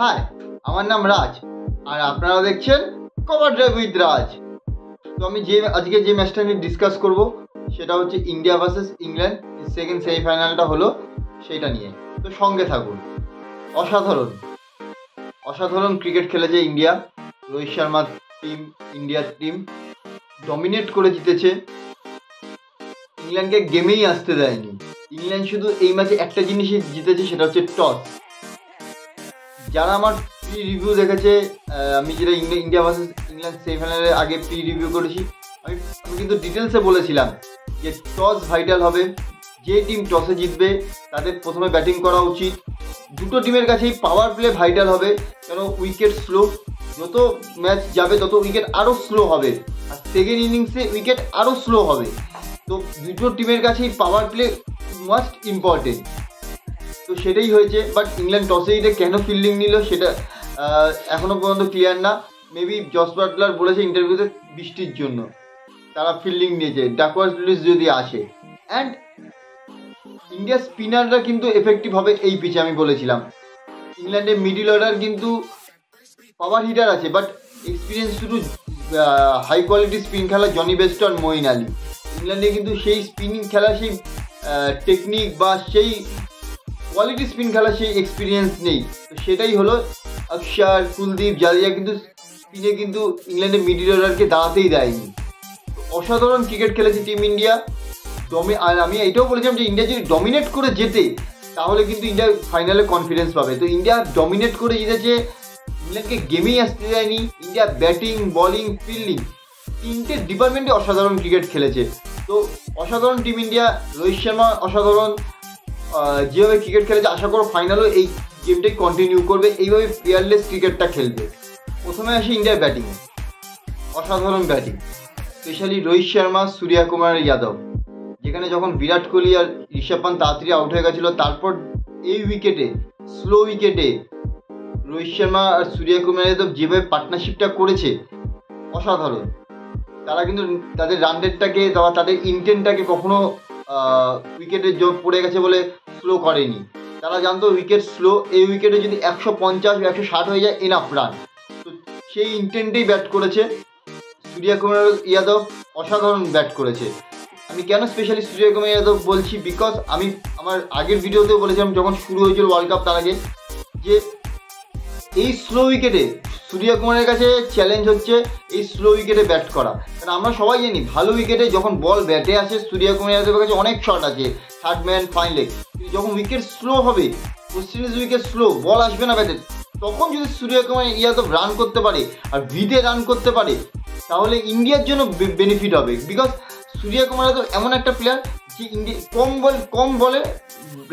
High, আমার নাম রাজ আর আপনারা দেখছেন কভার ড্রাইভ উইথ রাজ। তো আমি আজকে যে ম্যাচটা নিয়ে ডিসকাস করব সেটা হচ্ছে ইন্ডিয়া ভার্সেস ইংল্যান্ড, সেকেন্ড সেমিফাইনালটা হলো সেইটা নিয়ে। তো সঙ্গে থাকুন। অসাধারণ অসাধারণ ক্রিকেট খেলেছে ইন্ডিয়া। রোহিত শর্মার টিম, ইন্ডিয়ার টিম ডমিনেট করে জিতেছে। ইংল্যান্ডকে গেমেই আসতে দেয়নি। ইংল্যান্ড শুধু এই ম্যাচে একটা জিনিসই জিতেছে, সেটা হচ্ছে টস। যারা আমার প্রি রিভিউ দেখেছে, আমি যেটা ইন্ডিয়া ভার্সেস ইংল্যান্ড সেমিফাইনালের আগে প্রি রিভিউ করেছি, আমি কিন্তু ডিটেলসে বলেছিলাম যে টস ভাইটাল হবে। যে টিম টসে জিতবে তাদের প্রথমে ব্যাটিং করা উচিত। দুটো টিমের কাছেই পাওয়ার প্লে ভাইটাল হবে, কেন উইকেট স্লো। যত ম্যাচ যাবে তত উইকেট আরও স্লো হবে, আর সেকেন্ড ইনিংসে উইকেট আরও স্লো হবে। তো দুটো টিমের কাছেই পাওয়ার প্লে মাস্ট ইম্পর্টেন্ট। তো সেটাই হয়েছে। বাট ইংল্যান্ড টসে জিতে কেন ফিল্ডিং নিল সেটা এখনও পর্যন্ত ক্লিয়ার না। মেবি জস বাটলার বলেছে ইন্টারভিউতে বৃষ্টির জন্য তারা ফিল্ডিং নিয়েছে, ডাকওয়ার্থ লুইস যদি আসে। অ্যান্ড ইন্ডিয়ার স্পিনাররা কিন্তু এফেক্টিভ হবে এই পিচে। আমি বলেছিলাম ইংল্যান্ডের মিডিল অর্ডার কিন্তু পাওয়ার হিটার আছে, বাট এক্সপিরিয়েন্স শুধু হাই কোয়ালিটি স্পিন খেলা জনি বেস্ট আর মঈন আলী। ইংল্যান্ডে কিন্তু সেই স্পিনিং খেলা, সেই টেকনিক বা সেই কোয়ালিটি স্পিন খেলা সেই এক্সপিরিয়েন্স নেই। তো সেটাই হলো অক্ষর, কুলদীপ, জাদেজা কিন্তু স্পিনে কিন্তু ইংল্যান্ডের মিডিল অর্ডারকে দাঁড়াতেই দেয়নি। অসাধারণ ক্রিকেট খেলেছে টিম ইন্ডিয়া। আর আমি এটাও বলেছিলাম যে ইন্ডিয়া যদি ডমিনেট করে জেতে তাহলে কিন্তু ইন্ডিয়া ফাইনালে কনফিডেন্স পাবে। তো ইন্ডিয়া ডমিনেট করে জিতেছে, ইংল্যান্ডকে গেমেই আসতে দেয়নি। ইন্ডিয়া ব্যাটিং, বলিং, ফিল্ডিং তিনটে ডিপার্টমেন্টে অসাধারণ ক্রিকেট খেলেছে। তো অসাধারণ টিম ইন্ডিয়া। রোহিত শর্মা অসাধারণ যেভাবে ক্রিকেট খেলেছে, আশা করো ফাইনালও এই গেমটাই কন্টিনিউ করবে, এইভাবে ফিয়ারলেস ক্রিকেটটা খেলবে। প্রথমে আসে ইন্ডিয়ার ব্যাটিং, অসাধারণ ব্যাটিং, স্পেশালি রোহিত শর্মা, সূর্য কুমার যাদব। যেখানে যখন বিরাট কোহলি আর ঋষভ পান্ত তাড়াতাড়ি আউট হয়ে গেছিলো, তারপর এই উইকেটে, স্লো উইকেটে রোহিত শর্মা আর সূর্য কুমার যাদব যেভাবে পার্টনারশিপটা করেছে অসাধারণ। তারা কিন্তু তাদের রান রেটটাকে বা তাদের ইন্টেন্টটাকে কখনো উইকেটে জোর পড়ে গেছে বলে স্লো করেনি। তারা জানতো উইকেট স্লো, এই উইকেটে যদি 150 বা 160 হয়ে যায় এনাফ রান। তো সেই ইন্টেন্টেই ব্যাট করেছে সূর্য কুমার যাদব, অসাধারণ ব্যাট করেছে। আমি কেন স্পেশালি সূর্য কুমার যাদব বলছি, বিকজ আমি আমার আগের ভিডিওতেও বলেছিলাম যখন শুরু হয়েছিল ওয়ার্ল্ড কাপ তার আগে, যে এই স্লো উইকেটে সূর্য কুমারের কাছে চ্যালেঞ্জ হচ্ছে এই স্লো উইকেটে ব্যাট করা। কারণ আমরা সবাই জানি ভালো উইকেটে যখন বল ব্যাটে আসে সূর্য কুমার যাদবের কাছে অনেক শট আছে, থার্ড ম্যান, ফাইন লেগ। যখন উইকেট স্লো হবে, সিরিজ উইকেট স্লো, বল আসবে না ব্যাটে, তখন যদি সূর্য কুমার যাদব রান করতে পারে আর ভিতে রান করতে পারে তাহলে ইন্ডিয়ার জন্য বেনিফিট হবে। বিকজ সূর্য কুমার যাদব এমন একটা প্লেয়ার যে ইন্ডিয়া কম বলে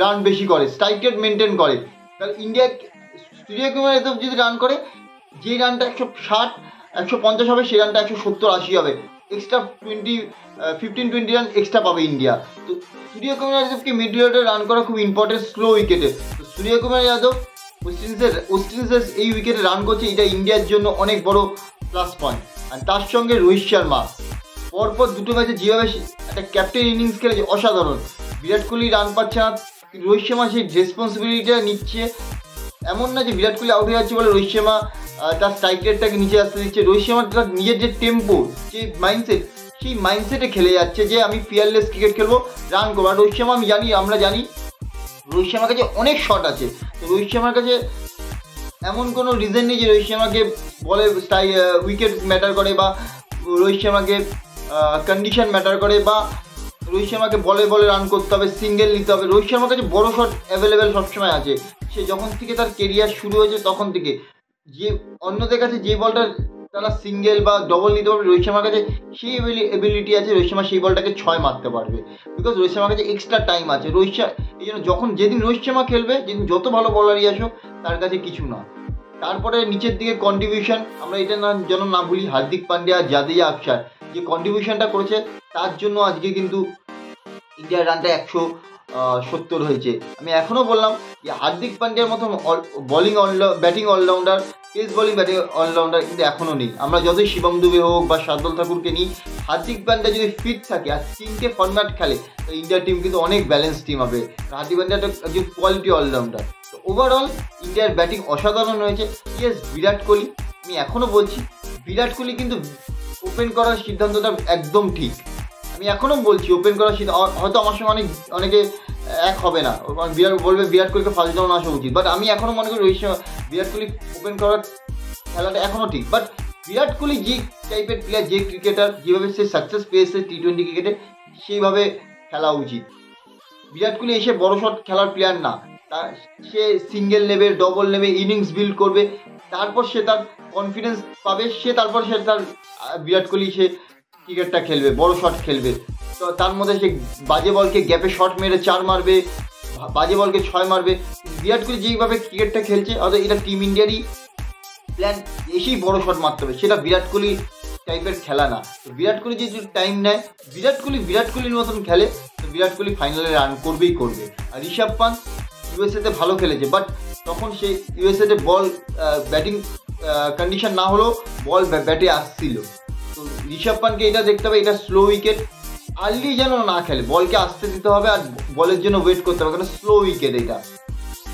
রান বেশি করে, স্ট্রাইক রেট মেনটেন করে। তাহলে ইন্ডিয়া সূর্য কুমার যাদব যদি রান করে, যে রানটা 160, 150 হবে, সেই রানটা 170-80 হবে। এক্সট্রা 15-20 রান এক্সট্রা পাবে ইন্ডিয়া। তো সূর্য কুমার যাদবকে মিডল অর্ডারে রান করা খুব ইম্পর্টেন্ট স্লো উইকেটে। তো সূর্য কুমার যাদব ওয়েস্ট ইন্ডিজের এই উইকেটে রান করছে, এটা ইন্ডিয়ার জন্য অনেক বড় প্লাস পয়েন্ট। আর তার সঙ্গে রোহিত শর্মা পরপর দুটো ম্যাচে যেভাবে একটা ক্যাপ্টেন ইনিংস খেলেছে অসাধারণ। বিরাট কোহলি রান পাচ্ছে না, রোহিত শর্মা সেই রেসপন্সিবিলিটিটা নিচ্ছে। এমন না যে বিরাট কোহলি আউট হয়ে যাচ্ছে বলে রোহিত শর্মা তার স্ট্রাইক রেটটাকে নিচে আসতে দিচ্ছে। রোহিত শর্মা তার নিজের যে টেম্পো, যে মাইন্ডসেট, সেই মাইন্ডসেটে খেলে যাচ্ছে যে আমি ফিয়ারলেস ক্রিকেট খেলবো, রান করবো। আর রোহিত শর্মা আমরা জানি রোহিত শর্মার কাছে অনেক শট আছে। তো রোহিত শর্মার কাছে এমন কোনো রিজন নেই যে রোহিত শর্মাকে বলে উইকেট ম্যাটার করে, বা রোহিত শর্মাকে কন্ডিশন ম্যাটার করে, বা রোহিত শর্মাকে বলে রান করতে হবে, সিঙ্গেল নিতে হবে। রোহিত শর্মার কাছে বড় শট অ্যাভেলেবেল সবসময় আছে। সে যখন থেকে তার কেরিয়ার শুরু হয়েছে তখন থেকে, যে অন্যদের কাছে যে বলটা তারা সিঙ্গেল বা ডবল নিতে পারবে, রোহিত শর্মার কাছে সেই এবিলিটি আছে। রোহিত শর্মা সেই বলটাকে 6 মারতে পারবে, বিকজ রোহিত শর্মার কাছে এক্সট্রা টাইম আছে। এই জন্য যেদিন রোহিত শর্মা খেলবে, যেদিন যত ভালো বলারই আসো, তার কাছে কিছু না। তারপরে নিচের দিকে কন্ট্রিবিউশন, আমরা এটা যেন না ভুলি, হার্দিক পান্ডিয়া, জাদেজা, অক্ষর যে কন্ট্রিবিউশনটা করেছে তার জন্য আজকে কিন্তু ইন্ডিয়ার রানটা 170 হয়েছে। আমি এখনও বললাম যে হার্দিক পান্ডিয়ার মতো batting allrounder, pace bowling batting allrounder কিন্তু এখনও নেই। আমরা যতই শিবম দুবে হোক বা শার্দুল ঠাকুরকে নিই, হার্দিক পান্ডিয়া যদি ফিট থাকে আর তিনটে ফরম্যাট খেলে তো ইন্ডিয়ার টিম কিন্তু অনেক ব্যালেন্স টিম হবে। হার্দিক পান্ডিয়া একজন কোয়ালিটি অলরাউন্ডার। তো ও ওভারঅল ইন্ডিয়ার ব্যাটিং অসাধারণ হয়েছে। ইয়েস, বিরাট কোহলি, আমি এখনও বলছি বিরাট কোহলি কিন্তু ওপেন করার সিদ্ধান্তটা একদম ঠিক। আমি এখনও বলছি ওপেন করার সিদ্ধান্ত, হয়তো আমার সঙ্গে অনেকে এক হবে না, বিরাট কোহলিকে ফার্স্ট ডাউন আসা উচিত, বাট আমি এখনও মনে করি বিরাট কোহলি ওপেন করার খেলাটা এখনও ঠিক। বাট বিরাট কোহলি যে টাইপের প্লেয়ার, যে ক্রিকেটার, যেভাবে সে সাকসেস পেয়েছে T20 ক্রিকেটে, সেইভাবে খেলা উচিত। বিরাট কোহলি এসে বড় শট খেলার প্লেয়ার না, সে সিঙ্গেল নেবে, ডবল নেবে, ইনিংস বিল্ড করবে, তারপর সে তার কনফিডেন্স পাবে, তারপর সে তার বিরাট কোহলি সে ক্রিকেটটা খেলবে, বড় শট খেলবে। তো তার মধ্যে সে বাজে বলকে গ্যাপে শট মেরে 4 মারবে, বাজে বলকে 6 মারবে। বিরাট কোহলি যেইভাবে ক্রিকেটটা খেলছে, অর্থাৎ এটা টিম ইন্ডিয়ারই প্ল্যান, এসেই বড় শট মারতে হবে, সেটা বিরাট কোহলি টাইপের খেলা না। তো বিরাট কোহলি যে টাইম নেয়, বিরাট কোহলির মতন খেলে, তো বিরাট কোহলি ফাইনালে রান করবেই করবে। আর ঋষভ পান্ত ইউএসএতে ভালো খেলেছে, বাট তখন সে ইউএসএতে বল ব্যাটিং কন্ডিশন না হলেও বল ব্যাটে আসছিল। তো ঋষভ পান্তকে এটা দেখতে হবে, এটা স্লো উইকেট, আর্লি যেন না খেলে, বলকে আসতে দিতে হবে আর বলের জন্য ওয়েট করতে হবে, কারণ স্লো উইকেট, এটা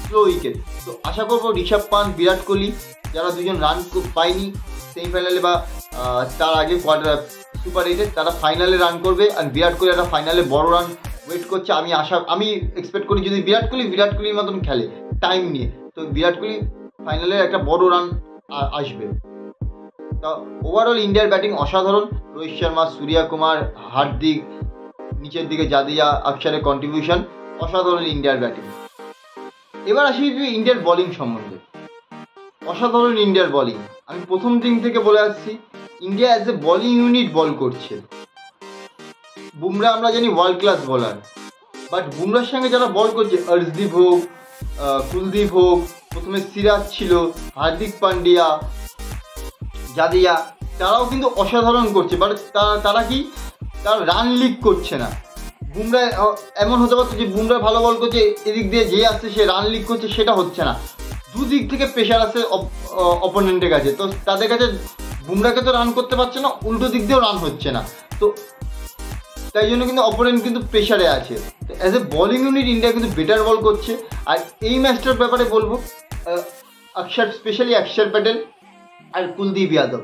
স্লো উইকেট। তো আশা করবো ঋষভ পান্ত, বিরাট কোহলি, যারা দুজন রান পায়নি সেমিফাইনালে বা তার আগে সুপার 8-এ, তারা ফাইনালে রান করবে। আর বিরাট কোহলি একটা ফাইনালে বড় রান ওয়েট করছে। আমি এক্সপেক্ট করি যদি বিরাট কোহলির মতন খেলে টাইম নিয়ে, তো বিরাট কোহলি ফাইনালে একটা বড় রান আসবে। তা ওভারঅল ইন্ডিয়ার ব্যাটিং অসাধারণ। রোহিত শর্মা, সূর্য কুমার, হার্দিক, নিচের দিকে জাদেজা, অক্ষরের কন্ট্রিবিউশন অসাধারণ ইন্ডিয়ার ব্যাটিং। এবার আসি ইন্ডিয়ার বোলিং সম্বন্ধে। অসাধারণ ইন্ডিয়ার বোলিং। আমি প্রথম দিন থেকে বলে আসছি, India as a bowling unit bowl করছে। বুমরা আমরা জানি ওয়ার্ল্ড ক্লাস বোলার, বাট বুমরার সঙ্গে যারা বল করছে, অর্শদীপ হোক, কুলদীপ হোক, প্রথমে সিরাজ ছিল, হার্দিক পান্ডিয়া, জাদেজা, তারাও কিন্তু অসাধারণ করছে। বাট তারা রান লিক করছে না। বুমরা এমন হতে পারতো যে বুমরা ভালো বল করছে, এদিক দিয়ে যে আসছে সে রান লিক করছে, সেটা হচ্ছে না। দুদিক থেকে প্রেশার আসে অপোনেন্টের কাছে, তো তাদের কাছে বুমরাকে তো রান করতে পারছে না, উল্টো দিক দিয়েও রান হচ্ছে না। তো তাই জন্য কিন্তু অপোনেন্ট কিন্তু প্রেশারে আছে। তো as a bowling unit India কিন্তু বেটার বল করছে। আর এই ম্যাচটার ব্যাপারে বলবো, স্পেশালি অক্ষর প্যাটেল আর কুলদীপ যাদব।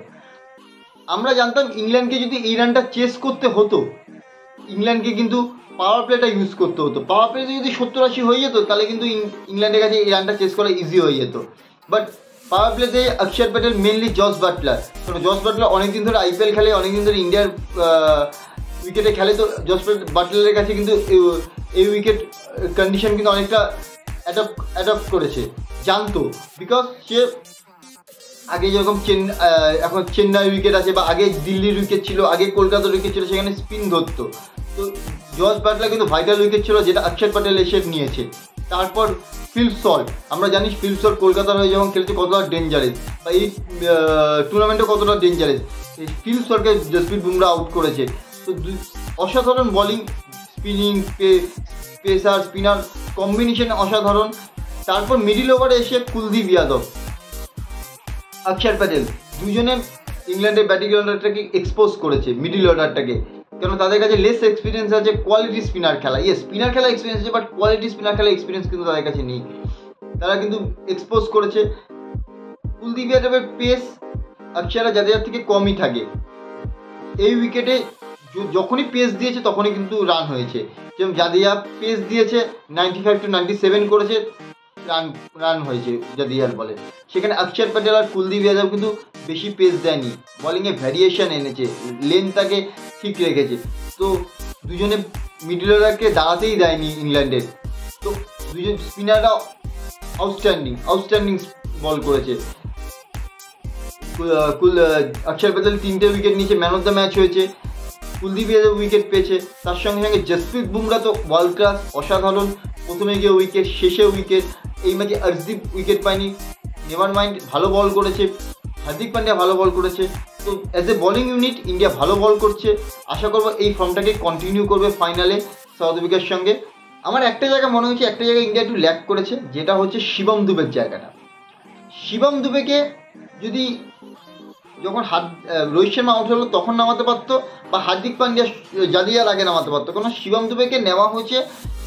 আমরা জানতাম ইংল্যান্ডকে যদি এই রানটা চেস করতে হতো, ইংল্যান্ডকে কিন্তু পাওয়ার প্লেটা ইউজ করতে হতো। পাওয়ার প্লেতে যদি 70-80 হয়ে যেত, তাহলে কিন্তু ইংল্যান্ডের কাছে এই রানটা চেস করা ইজি হয়ে যেত। বাট পাওয়ার প্লেতে অক্ষর প্যাটেল, মেনলি জস বাটলার, কারণ জস বাটলার অনেকদিন ধরে IPL খেলে, অনেকদিন ধরে ইন্ডিয়ার উইকেটে খেলে, তো জস বাটলারের কাছে কিন্তু এই উইকেট কন্ডিশন কিন্তু অনেকটা অ্যাডপ্ট করেছে, জানতো। বিকজ সে আগে যেরকম এখন চেন্নাই উইকেট আছে, বা আগে দিল্লির উইকেট ছিল, আগে কলকাতার উইকেট ছিল, সেখানে স্পিন ধরতো। তো জস বাটলার কিন্তু ভাইটাল উইকেট ছিল, যেটা অক্ষর প্যাটেল এসে নিয়েছে। তারপর ফিল সল্ট, আমরা জানি ফিল সল্ট কলকাতার হয়ে যখন খেলছে কতটা ডেঞ্জারাস, বা এই টুর্নামেন্টে কতটা ডেঞ্জারাস। ফিল সল্টকে জসপ্রীত বুমরা আউট করেছে। তো অসাধারণ bowling, spinning, pacer spinner combination অসাধারণ। তারপর মিডিল ওভারে এসে কুলদীপ যাদব, অক্ষর প্যাটেল, দুজনে ইংল্যান্ডের ব্যাটিং অর্ডারটাকে এক্সপোজ করেছে, মিডিল অর্ডারটাকে, কেন তাদের কাছে লেস এক্সপিরিয়েন্স আছে কোয়ালিটি স্পিনার খেলা। স্পিনার খেলা এক্সপিরিয়েন্স আছে, বাট কোয়ালিটি স্পিনার খেলা এক্সপিরিয়েন্স কিন্তু তাদের কাছে নেই। তারা কিন্তু এক্সপোজ করেছে। কুলদীপ যাদবের পেস অক্ষর জাদেজার থেকে কমই থাকে। এই উইকেটে যখনই পেস দিয়েছে তখনই কিন্তু রান হয়েছে। যেমন জাদেজা পেস দিয়েছে 95 to 97 করেছে, রান হয়েছে জাদেজার বলে। সেখানে অক্ষর প্যাটেল আর কুলদীপ যাদব কিন্তু বেশি পেস দেয়নি, বলিংয়ে ভ্যারিয়েশন এনেছে, লেন্থটাকে ঠিক রেখেছে। তো দুজনে মিডল অর্ডারকে দাঁড়াতেই দেয়নি ইংল্যান্ডের। তো দুজন স্পিনাররা আউটস্ট্যান্ডিং বল করেছে। অক্ষর প্যাটেল 3টে উইকেট নিয়েছে, ম্যান অফ দ্য ম্যাচ হয়েছে। কুলদীপ যাদব উইকেট পেয়েছে, তার সঙ্গে সঙ্গে জসপ্রীত বুমরা তো ওয়ার্ল্ড ক্লাস, অসাধারণ। প্রথমে গিয়ে উইকেট, শেষে উইকেট। এই ম্যাচে অর্শদীপ উইকেট পায়নি, নেভার মাইন্ড, ভালো বল করেছে। হার্দিক পান্ডিয়া ভালো বল করেছে। তো as a bowling unit India ভালো বল করছে। আশা করবো এই ফর্মটাকে কন্টিনিউ করবে ফাইনালে সাউথ আফ্রিকার সঙ্গে। আমার একটা জায়গা মনে হচ্ছে, একটা জায়গায় ইন্ডিয়া একটু ল্যাক করেছে, যেটা হচ্ছে শিবম দুবের জায়গাটা। শিবম দুবেকে যদি যখন রোহিত শর্মা আউট হলো তখন নামাতে পারতো, বা হার্দিক পান্ডিয়া জাদেজার আগে নামাতে পারতো, কারণ শিবম দুবেকে নেওয়া হয়েছে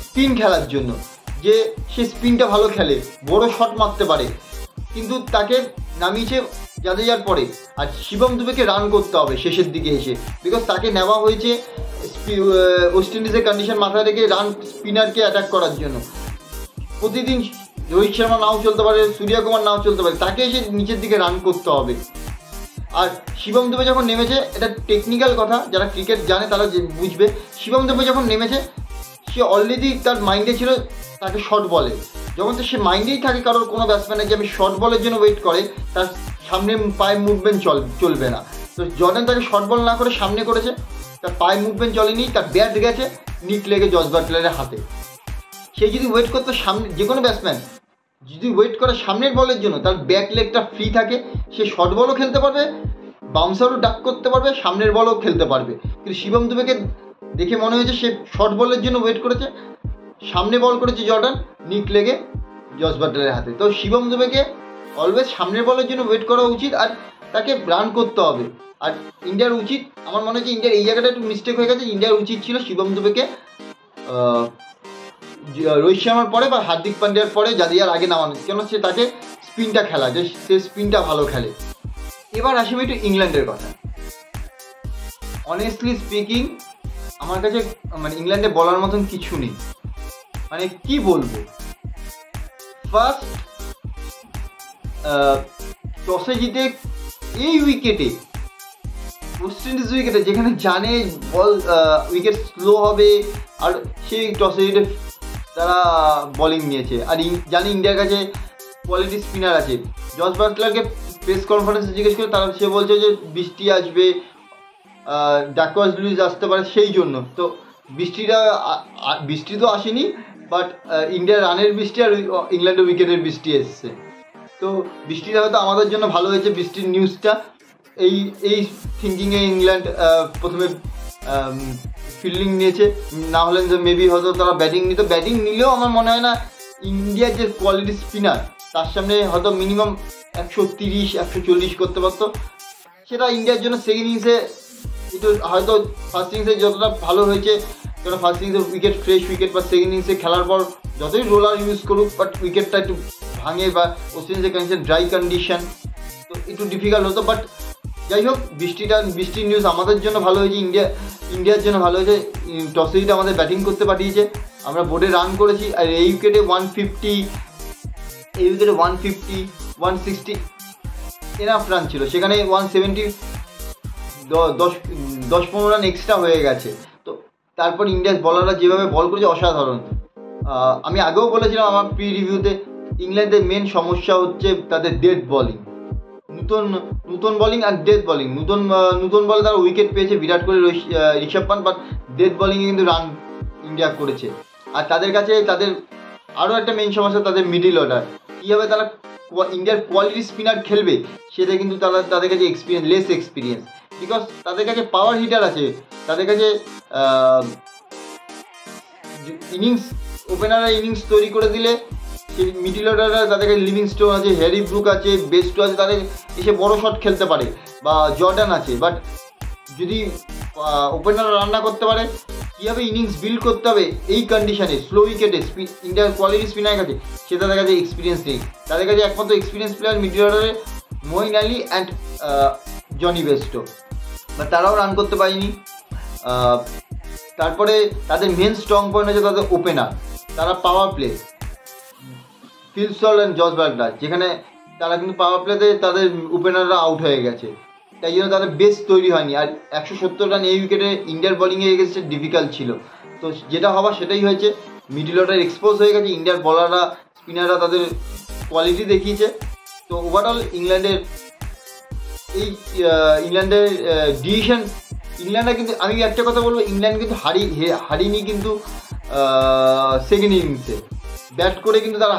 স্পিন খেলার জন্য। যে সে স্পিনটা ভালো খেলে, বড় শট মারতে পারে, কিন্তু তাকে নামিয়েছে জাদেজার পরে। আর শিবম দুবেকে রান করতে হবে শেষের দিকে এসে, বিকজ তাকে নেওয়া হয়েছে ওয়েস্ট ইন্ডিজের কন্ডিশন মাথায় রেখে রান স্পিনারকে অ্যাটাক করার জন্য। প্রতিদিন রোহিত শর্মা নাও চলতে পারে, সূর্যকুমার নাও চলতে পারে, তাকে এসে নিচের দিকে রান করতে হবে। আর শিবম দুবে যখন নেমেছে, এটা টেকনিক্যাল কথা, যারা ক্রিকেট জানে তারা বুঝবে, শিবম দুবে যখন নেমেছে সে অলরেডি তার মাইন্ডে ছিল তাকে শর্ট বলে, যখন তো সে মাইন্ডেই থাকে কারোর কোনো ব্যাটসম্যানের যে আমি শর্ট বলের জন্য ওয়েট করে, তার সামনে পায়ে মুভমেন্ট চলবে না। তো জর্ডান তাকে শর্ট বল না করে সামনে করেছে, তার পায়ে মুভমেন্ট চলেনি, তার ব্যাট গেছে নিট লেগে জস বাটলারের হাতে। সে যদি ওয়েট করতো সামনে, যে কোনো ব্যাটসম্যান যদি ওয়েট করে সামনের বলের জন্য, তার ব্যাক লেগটা ফ্রি থাকে, সে শর্ট বলও খেলতে পারবে, বাউন্সারও ডাক করতে পারবে, সামনের বলও খেলতে পারবে। কিন্তু শিবম দুবেকে দেখে মনে হয়েছে সে শর্ট বলের জন্য ওয়েট করেছে, সামনে বল করেছে জর্ডান, নিট লেগে জস বাটলারের হাতে। তো শিবম দুবেকে অলওয়েজ সামনের বলের জন্য ওয়েট করা উচিত, আর তাকে রান করতে হবে। আর ইন্ডিয়ার উচিত, আমার মনে হচ্ছে ইন্ডিয়ার এই জায়গাটা একটু মিস্টেক হয়ে গেছে, ইন্ডিয়ার উচিত ছিল শিবম দুবেকে রোহিত শর্মার পরে বা হার্দিক পান্ডিয়ার পরে জাদেজার আগে নামানো, কেন সে তাকে স্পিনটা খেলা, যে সে স্পিনটা ভালো খেলে। এবার আসি একটু ইংল্যান্ডের কথা। অনেস্টলি স্পিকিং, আমার কাছে মানে ইংল্যান্ডে বলার মতন কিছু নেই, মানে কি বলবো। ফার্স্ট টসে জিতে এই উইকেটে, ওয়েস্ট ইন্ডিজ উইকেটে, যেখানে জানে বল উইকেট স্লো হবে, আর সেই টসে জিতে তারা বোলিং নিয়েছে। আর জানি ইন্ডিয়ার কাছে কোয়ালিটি স্পিনার আছে। জস বাটলারকে প্রেস কনফারেন্সে জিজ্ঞেস করে তারা, সে বলছে যে বৃষ্টি আসবে, ডাকওয়ার্থ লুইস আসতে পারে, সেই জন্য। তো বৃষ্টি তো আসেনি, বাট ইন্ডিয়ার রানের বৃষ্টি আর ইংল্যান্ডের উইকেটের বৃষ্টি এসছে। তো বৃষ্টিটা হয়তো আমাদের জন্য ভালো হয়েছে, বৃষ্টির নিউজটা। এই থিঙ্কিংয়ে ইংল্যান্ড প্রথমে ফিল্ডিং নিয়েছে, না হলে মেবি হয়তো তারা ব্যাটিং নিত। ব্যাটিং নিলেও আমার মনে হয় না ইন্ডিয়ার যে কোয়ালিটি স্পিনার, তার সামনে হয়তো মিনিমাম 130-140 করতে পারতো। সেটা ইন্ডিয়ার জন্য সেকেন্ড ইনিংসে একটু হয়তো, ফার্স্ট ইনিংসে যতটা ভালো হয়েছে, কারণ ফার্স্ট ইনিংসে উইকেট ফ্রেশ উইকেট, বা সেকেন্ড ইনিংসে খেলার পর যতই রোলার ইউজ করুক, বাট উইকেটটা একটু ভাঙে, বা ওয়েস্ট ইন্ডিজের কন্ডিশন ড্রাই কন্ডিশন, তো একটু ডিফিকাল্ট হতো। বাট যাই হোক, বৃষ্টির নিউজ আমাদের জন্য ভালো হয়েছে, ইন্ডিয়ার জন্য ভালো হয়েছে। টসে জিতে আমাদের ব্যাটিং করতে পাঠিয়েছে, আমরা বোর্ডে রান করেছি। আর এই উইকেটে 150 এনাফ রান ছিল, সেখানে 170 10-15 রান এক্সট্রা হয়ে গেছে। তো তারপর ইন্ডিয়ার বলাররা যেভাবে বল করেছে অসাধারণ। আমি আগেও বলেছিলাম আমার প্রি রিভিউতে, ইংল্যান্ডের মেন সমস্যা হচ্ছে তাদের ডেথ বলিং, নতুন বলিং আর ডেথ বলিং। নতুন বলে তারা উইকেট পেয়েছে, বিরাট কোহলি, ঋষভ পান্ট, বাট ডেথ বলিংয়ে কিন্তু রান ইন্ডিয়া করেছে। আর তাদের কাছে তাদের আরও একটা মেন সমস্যা, তাদের মিডিল অর্ডার। কীভাবে তারা ইন্ডিয়ার কোয়ালিটি স্পিনার খেলবে, সেটা কিন্তু তাদের কাছে লেস এক্সপিরিয়েন্স, বিকজ তাদের কাছে পাওয়ার হিটার আছে, তাদের কাছে ওপেনাররা ইনিংস তৈরি করে দিলে সেই মিডিল অর্ডাররা, তাদের কাছে লিভিংস্টোন আছে, হ্যারি ব্রুক আছে, বেস্টো আছে, তাদের এসে বড় শট খেলতে পারে, বা জর্ডান আছে। বাট যদি ওপেনাররা রান্না করতে পারে, কীভাবে ইনিংস বিল্ড করতে হবে এই কন্ডিশনে স্লো উইকেটে ইন্ডিয়ার কোয়ালিটি স্পিনারের কাছে, সে তাদের কাছে এক্সপিরিয়েন্স নেই। তাদের কাছে একমাত্র এক্সপিরিয়েন্স প্লেয়ার মিডিল অর্ডারে Moeen Ali and Jonny Bairstow, but তারাও রান করতে পারেনি। তারপরে তাদের মেন স্ট্রং পয়েন্ট হচ্ছে তাদের ওপেনার, তারা power play, Phil Salt and Jos Buttler, যেখানে তারা কিন্তু পাওয়ার প্লেতে তাদের ওপেনাররা আউট হয়ে গেছে, তাই জন্য তাদের বেস তৈরি হয়নি। আর 170 রান এই উইকেটে ইন্ডিয়ার বোলিংয়ে এগেছে ডিফিকাল্ট ছিল। তো যেটা হওয়া সেটাই হয়েছে, মিডিল অর্ডার এক্সপোজ হয়ে গেছে, ইন্ডিয়ার বলাররা স্পিনাররা তাদের কোয়ালিটি দেখিয়েছে। তো ওভারঅল ইংল্যান্ডের ডিসিশন, ইংল্যান্ডে কিন্তু আমি একটা কথা বলবো, ইংল্যান্ড কিন্তু হারিনি কিন্তু সেকেন্ড ইনিংসে ব্যাট করে কিন্তু তারা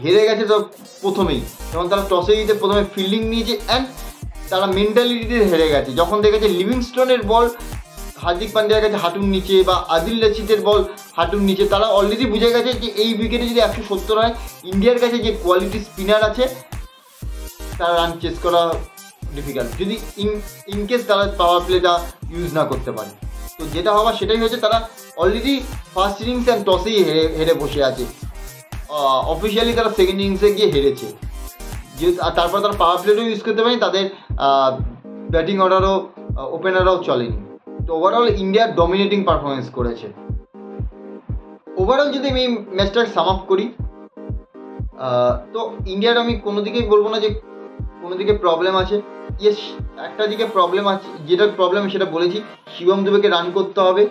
হেরে গেছে। তো প্রথমেই যখন তারা টসে জিতে প্রথমে ফিল্ডিং নিয়েছে, অ্যান্ড তারা মেন্টালিটিতে হেরে গেছে। যখন দেখেছে লিভিংস্টোনের বল হার্দিক পান্ডিয়ার কাছে হাঁটুর নিচে, বা আদিল রশিদের বল হাঁটুর নিচে, তারা অলরেডি বুঝে গেছে যে এই উইকেটে যদি 170 হয়, ইন্ডিয়ার কাছে যে কোয়ালিটি স্পিনার আছে তারা রান চেস করা ডিফিকাল্ট, যদি ইনকেস তারা পাওয়ার প্লেটা ইউজ না করতে পারে। তো যেটা হওয়া সেটাই হয়েছে, তারা অলরেডি ফার্স্ট ইনিংস অ্যান্ড টসেই হেরে বসে আছে। অফিসিয়ালি তারা সেকেন্ড ইনিংসে গিয়ে হেরেছে, যেহেতু তারপর তারা পাওয়ার প্লেও ইউজ করতে পারেনি, তাদের ব্যাটিং অর্ডারও ওপেনাররাও চলেনি। তো ওভারঅল ইন্ডিয়া ডমিনেটিং পারফরমেন্স করেছে। ওভারঅল যদি আমি এই ম্যাচটাকে সাম আপ করি, তো ইন্ডিয়ার আমি কোনো দিকেই বলবো না যে কোনো দিকে প্রবলেম আছে। ইয়েস, একটা দিকে প্রবলেম আছে, যেটা প্রবলেম সেটা বলেছি, শিবম দুবেকে রান করতে হবে,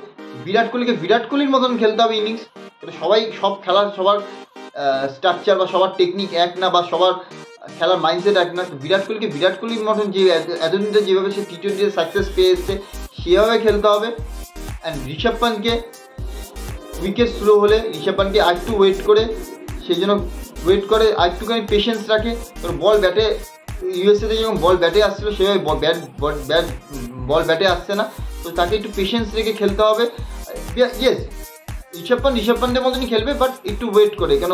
বিরাট কোহলির মতন খেলতে হবে ইনিংস। সবাই সব খেলার সবার স্ট্রাকচার বা সবার টেকনিক এক না, বা সবার খেলার মাইন্ডসেট এক না। বিরাট কোহলির মতন যে এতদিন যেভাবে সে টি-20 সাকসেস পেয়ে এসছে সেভাবে খেলতে হবে। অ্যান্ড ঋষভ পান্টকে উইকেট স্লো হলে ঋষভ পান্টকে আরেকটু ওয়েট করে, সেই জন্য আরেকটুখানি পেশেন্স রাখে। তোর বল ব্যাটে ইউএসএতে যেরকম বল ব্যাটে আসছিলো সেভাবে বল ব্যাটে আসছে না, তো তাকে একটু পেশেন্স রেখে খেলতে হবে। ইয়েস, ঋষভ পান্টের মতনই খেলবে, বাট একটু ওয়েট করে, কেন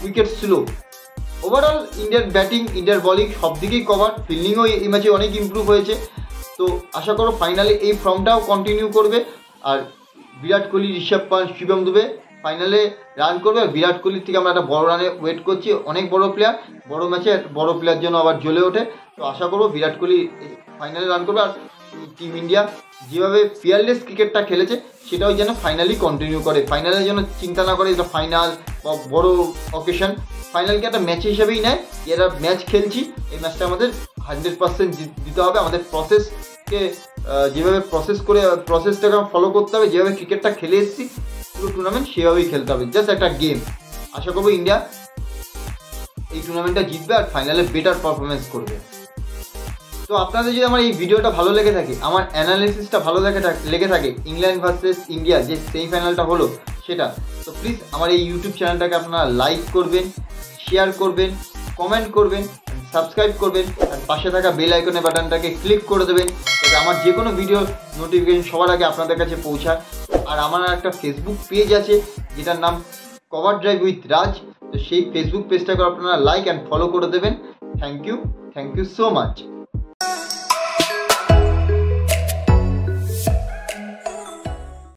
উইকেট স্লো। ওভারঅল ইন্ডিয়ার ব্যাটিং, ইন্ডিয়ার বলিং সব দিকেই কভার, ফিল্ডিংও এই ম্যাচে অনেক ইমপ্রুভ হয়েছে। তো আশা করো ফাইনালে এই ফর্মটাও কন্টিনিউ করবে, আর বিরাট কোহলি, ঋষভ পান্ট, শিবম দুবে ফাইনালে রান করবে। আর বিরাট কোহলির থেকে আমরা একটা বড় রানে ওয়েট করছি, অনেক বড় প্লেয়ার, বড় ম্যাচে বড় প্লেয়ার যেন আবার জ্বলে ওঠে। তো আশা করবো বিরাট কোহলি ফাইনালে রান করবে, আর টিম ইন্ডিয়া যেভাবে ফিয়ারলেস ক্রিকেটটা খেলেছে সেটাও যেন ফাইনালি কন্টিনিউ করে, ফাইনালে যেন চিন্তা না করে এটা ফাইনাল বা বড় অকেশন, ফাইনালকে একটা ম্যাচ হিসেবেই নেয়। এরা ম্যাচ খেলছি, এই ম্যাচটা আমাদের 100% দিতে হবে। আমাদের প্রসেসকে যেভাবে প্রসেসটাকে ফলো করতে হবে, যেভাবে ক্রিকেটটা খেলে এসেছি পুরো টুর্নামেন্ট সেভাবেই খেলতে হবে, জাস্ট একটা গেম। আশা করবো ইন্ডিয়া এই টুর্নামেন্টটা জিতবে আর ফাইনালে বেটার পারফরমেন্স করবে। তো আপনাদের যদি আমার এই ভিডিওটা ভালো লেগে থাকে, আমার অ্যানালিসিসটা ভালো লেগে থাকে ইংল্যান্ড ভার্সেস ইন্ডিয়া যে সেমিফাইনালটা হলো সেটা, তো প্লিজ আমার এই ইউটিউব চ্যানেলটাকে আপনারা লাইক করবেন, শেয়ার করবেন, কমেন্ট করবেন, সাবস্ক্রাইব করবেন, আর পাশে থাকা বেল আইকনের বাটনটাকে ক্লিক করে দেবেন, যাতে আমার যে কোনো ভিডিও নোটিফিকেশন সবার আগে আপনাদের কাছে পৌঁছায়। আর আমার একটা ফেসবুক পেজ আছে যেটার নাম কভার ড্রাইভ উইথ রাজ, তো সেই ফেসবুক পেজটাকে আপনারা লাইক অ্যান্ড ফলো করে দেবেন। Thank you so much.